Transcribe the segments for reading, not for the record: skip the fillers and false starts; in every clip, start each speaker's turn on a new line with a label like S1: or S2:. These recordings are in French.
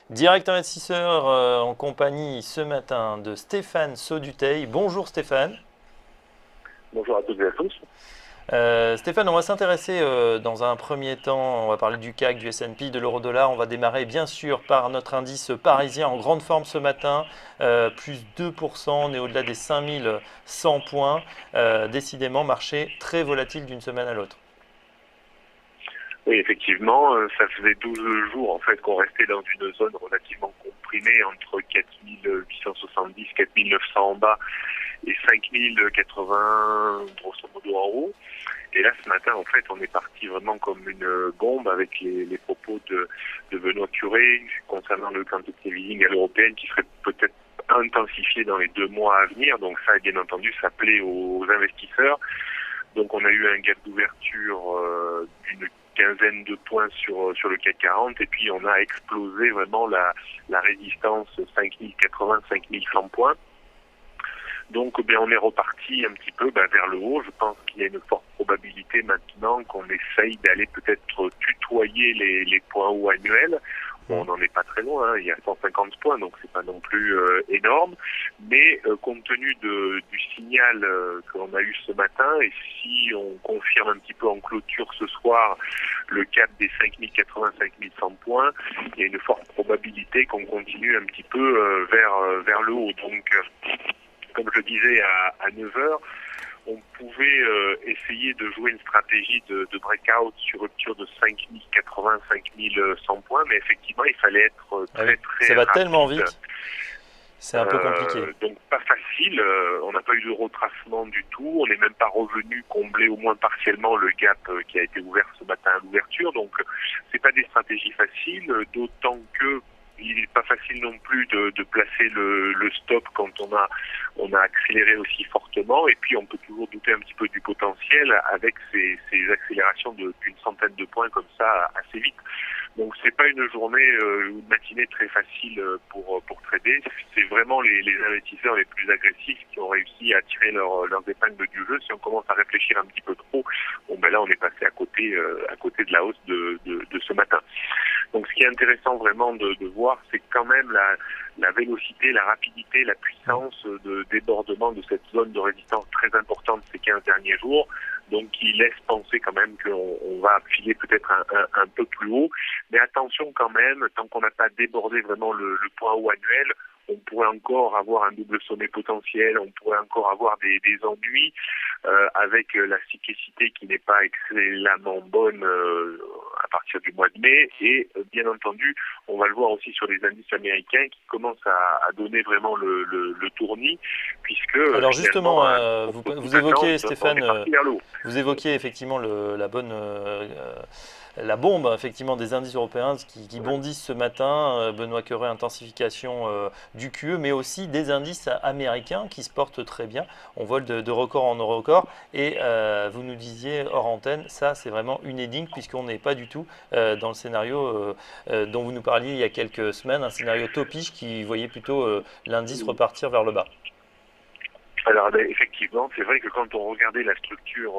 S1: Direct investisseur en compagnie ce matin de Stéphane Sauduteil. Bonjour Stéphane.
S2: Bonjour à toutes et à tous.
S1: Stéphane, on va s'intéresser dans un premier temps, on va parler du CAC, du S&P, de l'euro-dollar. On va démarrer bien sûr par notre indice parisien en grande forme ce matin, plus 2%, on est au-delà des 5100 points. Décidément, marché très volatile d'une semaine à l'autre.
S2: Oui, effectivement, ça faisait 12 jours en fait qu'on restait dans une zone relativement comprimée entre 4870, 4900 en bas et 5080 grosso modo en haut. Et là, ce matin, en fait, on est parti vraiment comme une bombe avec les propos de Benoît Curé concernant le quantitative easing à l'européenne qui serait peut-être intensifié dans les 2 mois à venir. Donc ça, bien entendu, ça plaît aux investisseurs. Donc on a eu un gap d'ouverture d'une quinzaine de points sur le CAC 40 et puis on a explosé vraiment la résistance 5080, 5100 points. Donc on est reparti un petit peu vers le haut. Je pense qu'il y a une forte probabilité maintenant qu'on essaye d'aller peut-être tutoyer les points hauts annuels. Bon, on n'en est pas très loin, hein. Il y a 150 points, donc c'est pas non plus énorme. Mais compte tenu du signal qu'on a eu ce matin, et si on confirme un petit peu en clôture ce soir le cap des 5080, 5100 points, il y a une forte probabilité qu'on continue un petit peu vers le haut. Donc, comme je disais à 9 heures, on pouvait essayer de jouer une stratégie de breakout sur rupture de 5080, 5100 points, mais effectivement, il fallait être
S1: Ah oui,
S2: très
S1: ça
S2: très
S1: va tellement
S2: rapide.
S1: vite, c'est un peu compliqué.
S2: Donc pas facile, on n'a pas eu de retracement du tout, on n'est même pas revenu combler au moins partiellement le gap qui a été ouvert ce matin à l'ouverture, donc c'est pas des stratégies faciles, d'autant que il n'est pas facile non plus de placer le stop quand on a accéléré aussi fortement, et puis on peut toujours douter un petit peu du potentiel avec ces accélérations d'une centaine de points comme ça assez vite. Donc c'est pas une journée ou une matinée très facile pour trader. C'est vraiment les investisseurs les plus agressifs qui ont réussi à tirer leurs épingles du jeu. Si on commence à réfléchir un petit peu trop, bon là on est passé à côté de la hausse de ce matin. Donc ce qui est intéressant vraiment de voir, c'est quand même la vélocité, la rapidité, la puissance de débordement de cette zone de résistance très importante ces 15 derniers jours. Donc qui laisse penser quand même qu'on va filer peut-être un peu plus haut. Mais attention quand même, tant qu'on n'a pas débordé vraiment le point haut annuel, on pourrait encore avoir un double sommet potentiel, on pourrait encore avoir des ennuis avec la cyclicité qui n'est pas excellemment bonne à partir du mois de mai. Et bien entendu, on va le voir aussi sur les indices américains qui commencent à donner vraiment le tournis, puisque
S1: Alors justement,
S2: finalement, contre
S1: vous
S2: toute attente,
S1: évoquez,
S2: on
S1: Stéphane,
S2: est parti vers le haut.
S1: vous évoquiez effectivement la bombe effectivement des indices européens qui bondissent ce matin. Benoît Cœuré, intensification du QE, mais aussi des indices américains qui se portent très bien. On vole de record en record. Et vous nous disiez hors antenne, ça c'est vraiment une énigme puisqu'on n'est pas du tout dans le scénario dont vous nous parliez il y a quelques semaines, un scénario topiche qui voyait plutôt l'indice repartir vers le bas.
S2: Alors effectivement, c'est vrai que quand on regardait la structure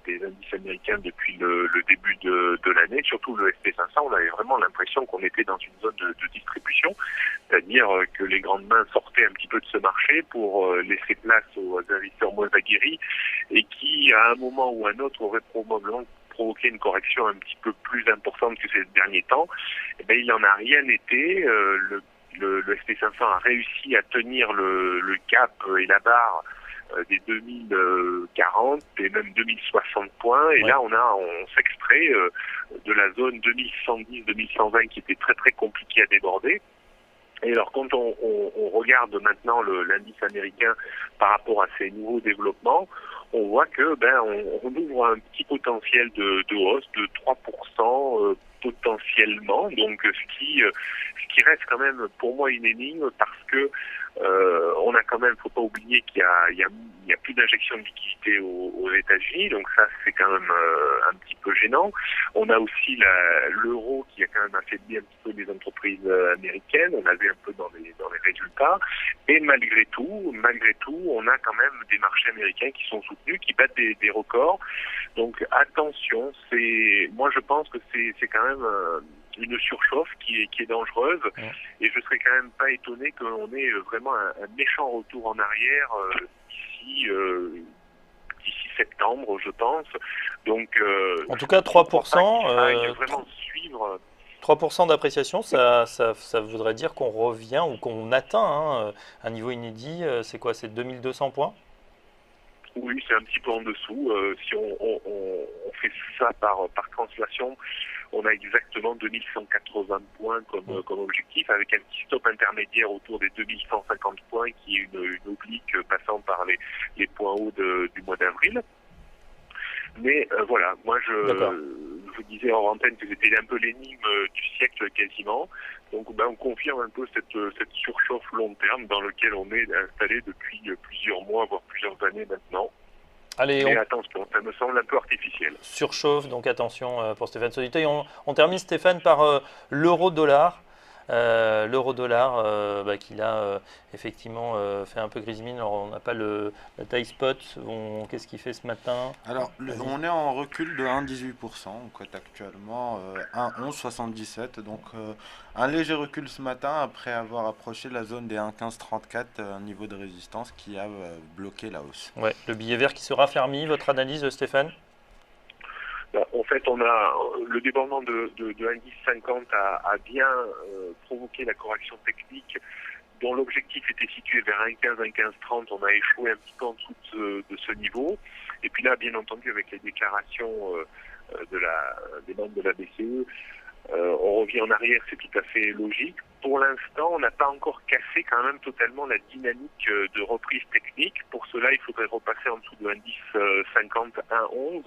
S2: des indices américains depuis le début de l'année, surtout le SP500, on avait vraiment l'impression qu'on était dans une zone de distribution, c'est-à-dire que les grandes mains sortaient un petit peu de ce marché pour laisser place aux investisseurs moins aguerris et qui, à un moment ou un autre, auraient probablement provoqué une correction un petit peu plus importante que ces derniers temps. Eh bien, il n'en a rien été. Le SP500 a réussi à tenir le cap et la barre des 2040 et même 2060 points. Et
S1: Ouais.
S2: là, on s'extrait de la zone 2110-2120 qui était très très compliquée à déborder. Et alors, quand on regarde maintenant l'indice américain par rapport à ces nouveaux développements, on voit que on ouvre un petit potentiel de hausse de 3% potentiellement. Donc, ce qui reste quand même pour moi une énigme parce que on a quand même, faut pas oublier qu'il y a plus d'injection de liquidité aux États-Unis, donc ça c'est quand même un petit peu gênant. On a aussi l'euro qui a quand même affaibli un petit peu les entreprises américaines. On l'a vu un peu dans les résultats. Et malgré tout, on a quand même des marchés américains qui sont soutenus, qui battent des records. Donc attention, moi je pense que c'est quand même une surchauffe qui est dangereuse.
S1: Ouais.
S2: Et je serais quand même pas étonné qu'on ait vraiment un méchant retour en arrière d'ici septembre, je pense. Donc,
S1: En tout cas,
S2: je ne crois pas qu'il
S1: 3%,
S2: faille vraiment suivre.
S1: 3% d'appréciation, ça voudrait dire qu'on revient ou qu'on atteint un niveau inédit. C'est quoi? C'est 2200 points?
S2: Oui, c'est un petit peu en dessous. Si on fait ça par translation, on a exactement 2180 points comme objectif, avec un petit stop intermédiaire autour des 2150 points, qui est une oblique passant par les points hauts du mois d'avril. Mais voilà, moi je vous disais en antenne que c'était un peu l'énigme du siècle quasiment. Donc on confirme un peu cette surchauffe long terme dans laquelle on est installé depuis plusieurs mois, voire plusieurs années maintenant.
S1: Allez,
S2: Mais attention, ça me semble un peu artificiel.
S1: surchauffe, donc attention pour Stéphane Soliteuil. On termine, Stéphane, par l'euro-dollar. L'euro-dollar qui a effectivement fait un peu grise mine. Alors on n'a pas la taille spot. Qu'est-ce qu'il fait ce matin?
S3: Alors,
S1: Vas-y.
S3: on est en recul de 1,18%, on cote actuellement 1,1177, donc un léger recul ce matin après avoir approché la zone des 1,1534, un niveau de résistance qui a bloqué la hausse.
S1: Ouais, le billet vert qui sera fermé. Votre analyse, Stéphane?
S2: En fait, on a le débordement de l'indice 50 a bien provoqué la correction technique dont l'objectif était situé vers 1,15, 1,1530. On a échoué un petit peu en dessous de ce niveau. Et puis là, bien entendu, avec les déclarations des membres de la BCE, on revient en arrière, c'est tout à fait logique. Pour l'instant, on n'a pas encore cassé quand même totalement la dynamique de reprise technique. Pour cela, il faudrait repasser en dessous de l'indice 50 1,11.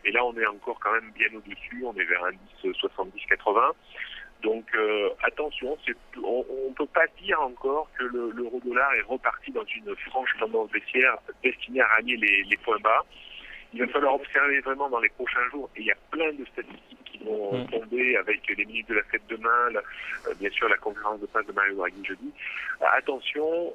S2: Et là, on est encore quand même bien au-dessus. On est vers l'indice 70-80. Donc attention, on ne peut pas dire encore que l'euro-dollar est reparti dans une franche tendance baissière destinée à rallier les points bas. Il va falloir observer vraiment dans les prochains jours, et il y a plein de statistiques qui vont tomber avec les minutes de la fête demain, bien sûr la conférence de presse de Mario Draghi jeudi. Attention,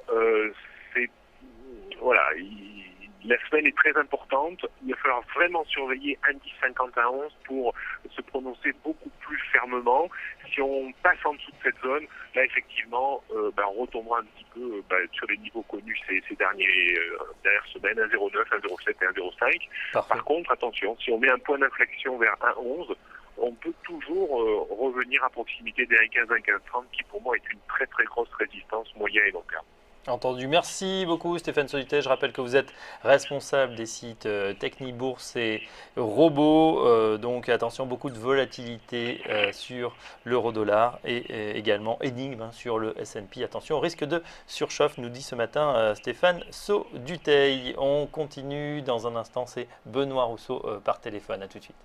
S2: la semaine est très importante. Il va falloir vraiment surveiller indice 50 à 11 pour se prononcer beaucoup plus fermement. Si on passe en dessous de cette zone, là effectivement, on retombera un petit peu sur les niveaux connus ces dernières semaines, 1,09, 1,07 et 1,05.
S1: Parfait.
S2: Par contre, attention, si on met un point d'inflexion vers 1,11, on peut toujours revenir à proximité des 1,15, 1,1530, qui pour moi est une très très grosse résistance moyen et long terme.
S1: Entendu. Merci beaucoup Stéphane Soliteuil. Je rappelle que vous êtes responsable des sites Technibourse et Robo. Donc attention, beaucoup de volatilité sur l'euro-dollar et également énigme sur le S&P. Attention au risque de surchauffe, nous dit ce matin Stéphane Soliteuil. On continue dans un instant, c'est Benoît Rousseau par téléphone. À tout de suite.